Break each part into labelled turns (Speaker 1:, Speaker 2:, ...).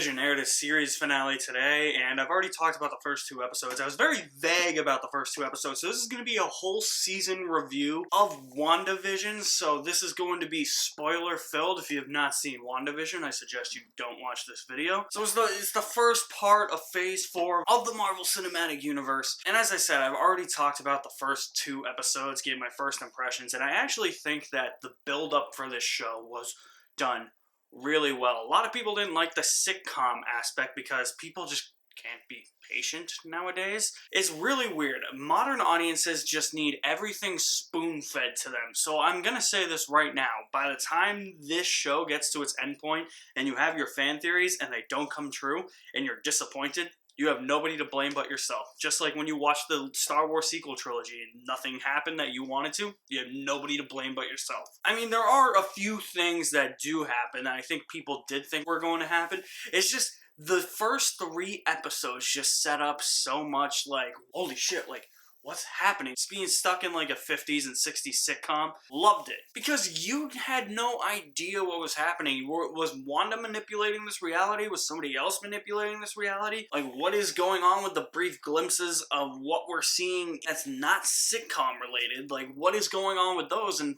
Speaker 1: WandaVision aired its series finale today, and I've already talked about the first two episodes. I was very vague about the first two episodes, so this is going to be a whole season review of WandaVision, so this is going to be spoiler-filled. If you have not seen WandaVision, I suggest you don't watch this video. So it's the first part of Phase 4 of the Marvel Cinematic Universe, and as I said, I've already talked about the first two episodes, gave my first impressions, and I actually think that the build-up for this show was done really well. A lot of people didn't like the sitcom aspect because people just can't be patient nowadays. It's really weird. Modern audiences just need everything spoon-fed to them. So I'm gonna say this right now. By the time this show gets to its endpoint and you have your fan theories and they don't come true and you're disappointed, you have nobody to blame but yourself. Just like when you watch the Star Wars sequel trilogy and nothing happened that you wanted to, you have nobody to blame but yourself. I mean, there are a few things that do happen that I think people did think were going to happen. It's just the first three episodes just set up so much like, holy shit, like, what's happening? It's being stuck in like a 50s and 60s sitcom. Loved it. Because you had no idea what was happening. Was Wanda manipulating this reality? Was somebody else manipulating this reality? Like, what is going on with the brief glimpses of what we're seeing that's not sitcom related? Like, what is going on with those? And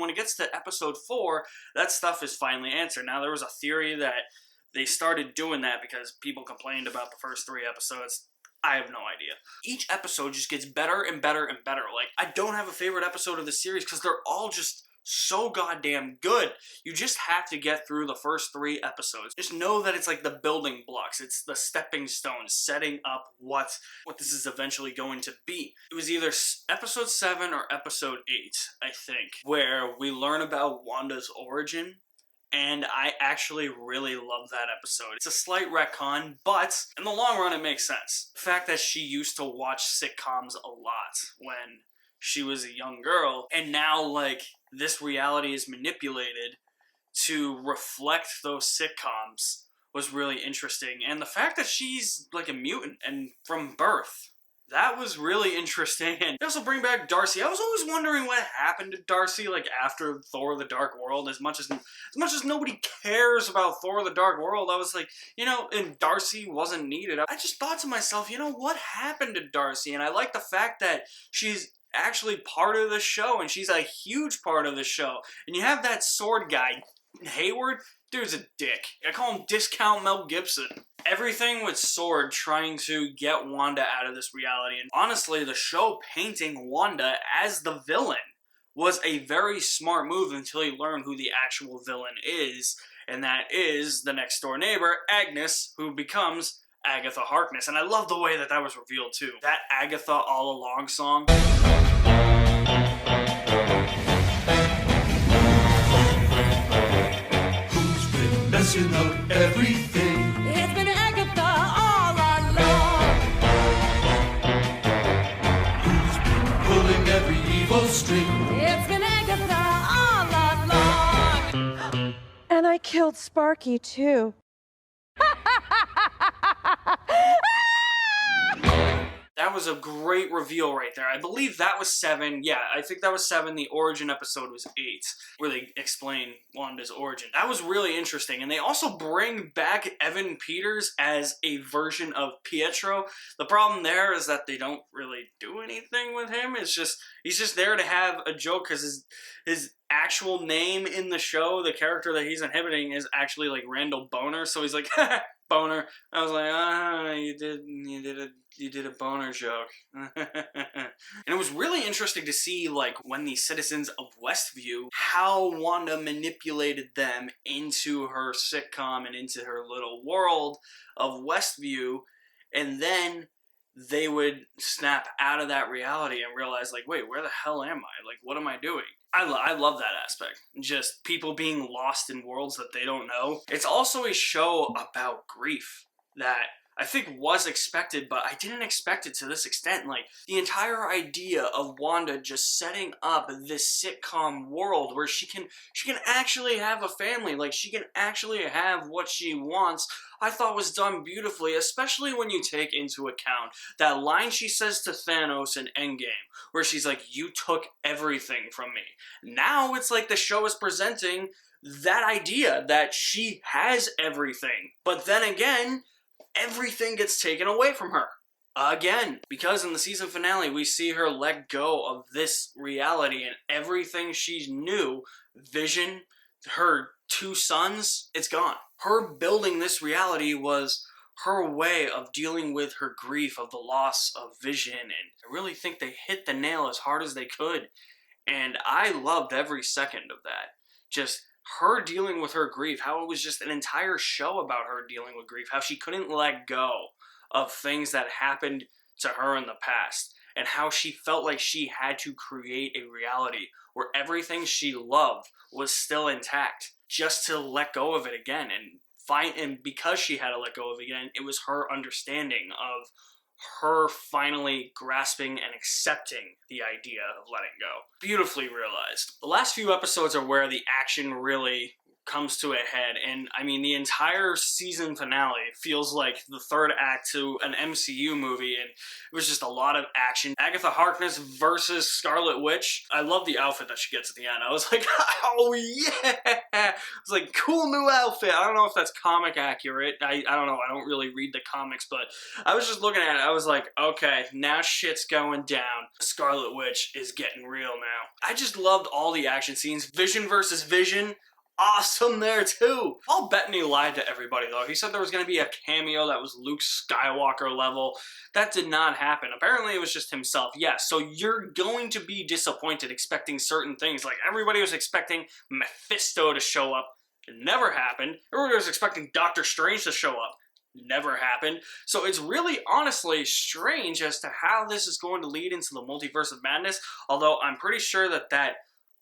Speaker 1: when it gets to episode 4, that stuff is finally answered. Now, there was a theory that they started doing that because people complained about the first 3 episodes. I have no idea. Each episode just gets better and better and better. Like, I don't have a favorite episode of the series because they're all just so goddamn good. You just have to get through the first 3 episodes. Just know that it's like the building blocks. It's the stepping stones setting up what this is eventually going to be. It was either episode 7 or episode 8, I think, where we learn about Wanda's origin. And I actually really love that episode. It's a slight retcon, but in the long run, it makes sense. The fact that she used to watch sitcoms a lot when she was a young girl, and now, like, this reality is manipulated to reflect those sitcoms was really interesting. And the fact that she's, like, a mutant and from birth, that was really interesting. And they also bring back Darcy. I was always wondering what happened to Darcy, like, after Thor the Dark World. As much as nobody cares about Thor the Dark World, I was like, you know, and Darcy wasn't needed. I just thought to myself, you know, what happened to Darcy? And I like the fact that she's actually part of the show, and she's a huge part of the show. And you have that sword guy, Hayward. Dude's a dick. I call him Discount Mel Gibson. Everything with Sword trying to get Wanda out of this reality. And honestly, the show painting Wanda as the villain was a very smart move until you learn who the actual villain is. And that is the next door neighbor, Agnes, who becomes Agatha Harkness. And I love the way that was revealed too. That Agatha All Along song.
Speaker 2: Messing up everything.
Speaker 3: It's been Agatha all along.
Speaker 2: Who's been pulling every evil string?
Speaker 3: It's been Agatha all along.
Speaker 4: And I killed Sparky, too.
Speaker 1: That was a great reveal right there. I believe that was 7. Yeah, I think that was 7. The origin episode was 8, where they explain Wanda's origin. That was really interesting. And they also bring back Evan Peters as a version of Pietro. The problem there is that they don't really do anything with him. It's just, he's just there to have a joke because his actual name in the show, the character that he's inhibiting, is actually like Randall Boner. So he's like, Boner. I was like, you did a boner joke. And it was really interesting to see, like, when the citizens of Westview, how Wanda manipulated them into her sitcom and into her little world of Westview, and then they would snap out of that reality and realize, like, wait, where the hell am I? Like, what am I doing? I love that aspect. Just people being lost in worlds that they don't know. It's also a show about grief that I think was expected, but I didn't expect it to this extent. Like, the entire idea of Wanda just setting up this sitcom world where she can actually have a family, like she can actually have what she wants, I thought was done beautifully, especially when you take into account that line she says to Thanos in Endgame, where she's like, you took everything from me. Now it's like the show is presenting that idea that she has everything. But then again, everything gets taken away from her. Again, because in the season finale, we see her let go of this reality and everything she knew, Vision, her 2 sons, it's gone. Her building this reality was her way of dealing with her grief of the loss of Vision, and I really think they hit the nail as hard as they could, and I loved every second of that. Just her dealing with her grief, how it was just an entire show about her dealing with grief, how she couldn't let go of things that happened to her in the past, and how she felt like she had to create a reality where everything she loved was still intact, just to let go of it again. And because she had to let go of it again, it was her understanding of her finally grasping and accepting the idea of letting go. Beautifully realized. The last few episodes are where the action really comes to a head, and I mean, the entire season finale feels like the third act to an MCU movie, and it was just a lot of action. Agatha Harkness versus Scarlet Witch. I love the outfit that she gets at the end. I was like, oh yeah! It's like, cool new outfit. I don't know if that's comic accurate. I don't know. I don't really read the comics, but I was just looking at it. I was like, okay, now shit's going down. Scarlet Witch is getting real now. I just loved all the action scenes. Vision versus Vision. Awesome there too. Paul Bettany lied to everybody though. He said there was going to be a cameo that was Luke Skywalker level. That did not happen. Apparently it was just himself. Yes, so you're going to be disappointed expecting certain things. Like everybody was expecting Mephisto to show up. It never happened. Everybody was expecting Doctor Strange to show up. Never happened. So it's really honestly strange as to how this is going to lead into the Multiverse of Madness. Although I'm pretty sure that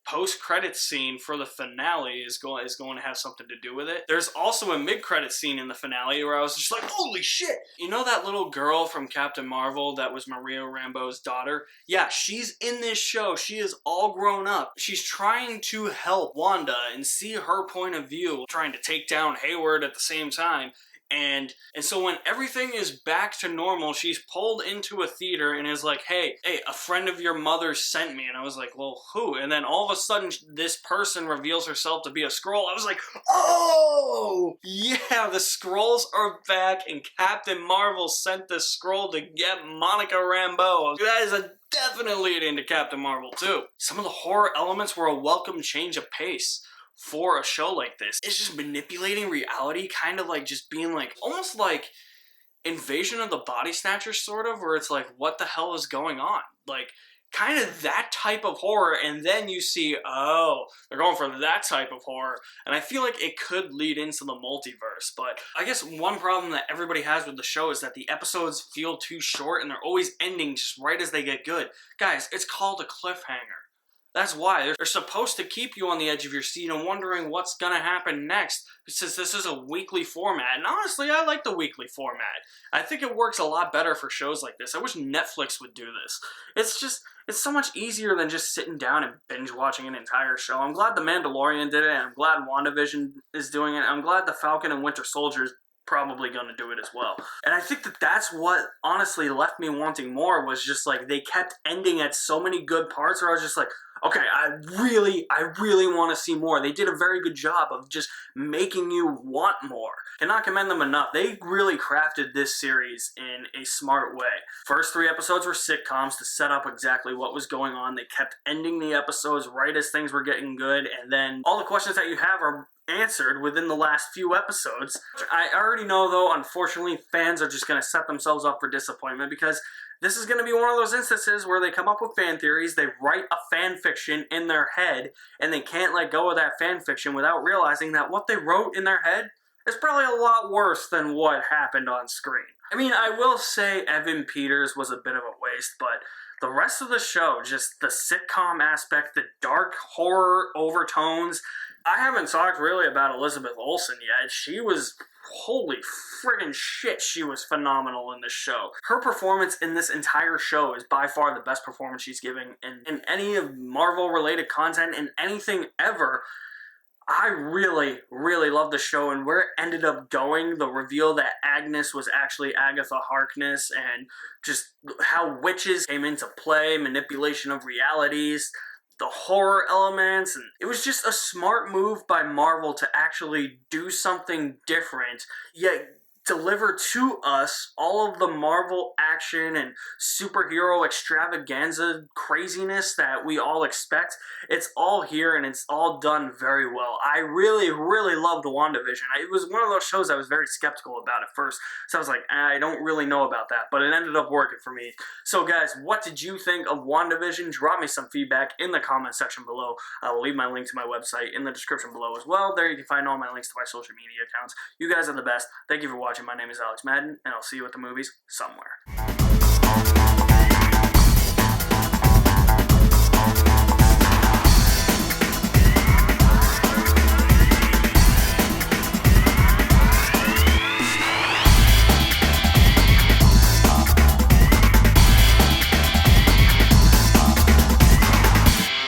Speaker 1: post-credits scene for the finale is going to have something to do with it. There's also a mid-credits scene in the finale where I was just like, holy shit! You know that little girl from Captain Marvel that was Maria Rambeau's daughter? Yeah, she's in this show. She is all grown up. She's trying to help Wanda and see her point of view, trying to take down Hayward at the same time. And so when everything is back to normal, she's pulled into a theater and is like, hey, a friend of your mother sent me. And I was like, well, who? And then all of a sudden, this person reveals herself to be a Skrull. I was like, oh, yeah, the Skrulls are back, and Captain Marvel sent the Skrull to get Monica Rambeau. That is a definite lead into Captain Marvel, too. Some of the horror elements were a welcome change of pace for a show like this. It's just manipulating reality, kind of like just being like, almost like Invasion of the Body Snatchers, sort of, where it's like, what the hell is going on? Like, kind of that type of horror, and then you see, oh, they're going for that type of horror, and I feel like it could lead into the multiverse. But I guess one problem that everybody has with the show is that the episodes feel too short, and they're always ending just right as they get good. Guys, it's called a cliffhanger. That's why. They're supposed to keep you on the edge of your seat and wondering what's gonna happen next, since this is a weekly format. And honestly, I like the weekly format. I think it works a lot better for shows like this. I wish Netflix would do this. It's so much easier than just sitting down and binge watching an entire show. I'm glad The Mandalorian did it, and I'm glad WandaVision is doing it. I'm glad The Falcon and Winter Soldier's probably going to do it as well. And I think that that's what honestly left me wanting more, was just like they kept ending at so many good parts where I was just like, okay, I really want to see more. They did a very good job of just making you want more. Cannot commend them enough. They really crafted this series in a smart way. First 3 episodes were sitcoms to set up exactly what was going on. They kept ending the episodes right as things were getting good, and then all the questions that you have are answered within the last few episodes. I already know, though, unfortunately, fans are just going to set themselves up for disappointment, because this is going to be one of those instances where they come up with fan theories, they write a fan fiction in their head, and they can't let go of that fan fiction without realizing that what they wrote in their head is probably a lot worse than what happened on screen. I mean, I will say Evan Peters was a bit of a waste, but the rest of the show, just the sitcom aspect, the dark horror overtones. I haven't talked really about Elizabeth Olsen yet. She was, holy friggin' shit, she was phenomenal in this show. Her performance in this entire show is by far the best performance she's giving in any of Marvel-related content, in anything ever. I really love the show, and where it ended up going, the reveal that Agnes was actually Agatha Harkness, and just how witches came into play, manipulation of realities. the horror elements, and it was just a smart move by Marvel to actually do something different, yet deliver to us all of the Marvel action and superhero extravaganza craziness that we all expect. It's all here and it's all done very well. I really, really loved WandaVision. It was one of those shows I was very skeptical about at first, so I was like, I don't really know about that, but it ended up working for me. So guys, what did you think of WandaVision? Drop me some feedback in the comment section below. I will leave my link to my website in the description below as well. There you can find all my links to my social media accounts. You guys are the best. Thank you for watching. My name is Alex Madden, and I'll see you at the movies somewhere.